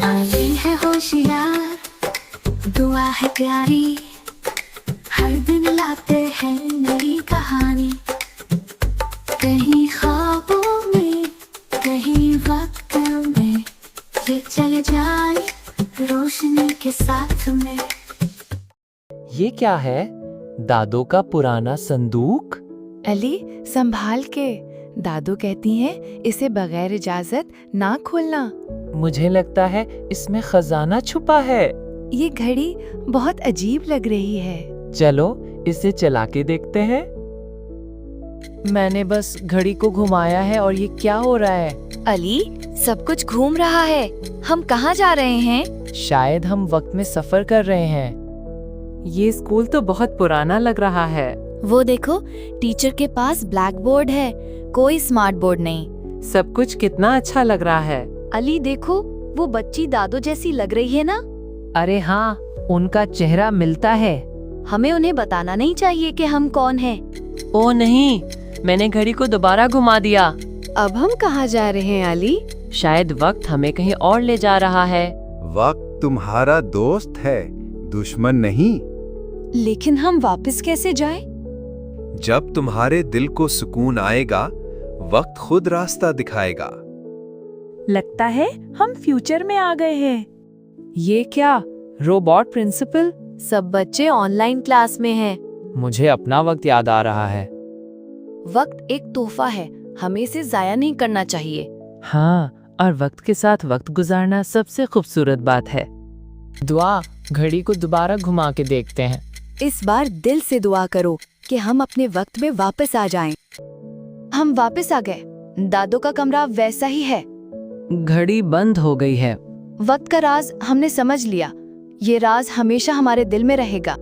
आगे है होशियार, दुआ है प्यारी, हर दिन लाते हैं नई कहानी। कहीं ख्वाबों में, कहीं वक्त में, ये चले जाए रोशनी के साथ में। ये क्या है? दादो का पुराना संदूक? अली, संभाल के। दादू कहती हैं इसे बगैर इजाजत ना खोलना। मुझे लगता है इसमें खजाना छुपा है। ये घड़ी बहुत अजीब लग रही है। चलो इसे चला के देखते हैं। मैंने बस घड़ी को घुमाया है और ये क्या हो रहा है? अली, सब कुछ घूम रहा है। हम कहाँ जा रहे हैं? शायद हम वक्त में सफर कर रहे हैं। ये स्कूल तो बहुत पुराना लग रहा है। वो देखो, टीचर के पास ब्लैक बोर्ड है, कोई स्मार्ट बोर्ड नहीं। सब कुछ कितना अच्छा लग रहा है। अली देखो, वो बच्ची दादू जैसी लग रही है ना? अरे हाँ, उनका चेहरा मिलता है। हमें उन्हें बताना नहीं चाहिए कि हम कौन हैं। ओ नहीं, मैंने घड़ी को दोबारा घुमा दिया। अब हम कहाँ जा रहे हैं अली? शायद वक्त हमें कहीं और ले जा रहा है। वक्त तुम्हारा दोस्त है, दुश्मन नहीं। लेकिन हम वापस कैसे जाएं? जब तुम्हारे दिल को सुकून आएगा, वक्त खुद रास्ता दिखाएगा। लगता है हम फ्यूचर में आ गए हैं। ये क्या? Robot principal? सब बच्चे ऑनलाइन क्लास में हैं। मुझे अपना वक्त याद आ रहा है। वक्त एक तोहफा है, हमें इसे जाया नहीं करना चाहिए। हाँ, और वक्त के साथ वक्त गुजारना सबसे खूबसूरत बात है। दुआ, घड़ी को दोबारा घुमा के देखते हैं। इस बार दिल से दुआ करो कि हम अपने वक्त में वापस आ जाएं। हम वापस आ गए। दादू का कमरा वैसा ही है। घड़ी बंद हो गई है। वक्त का राज हमने समझ लिया। ये राज हमेशा हमारे दिल में रहेगा।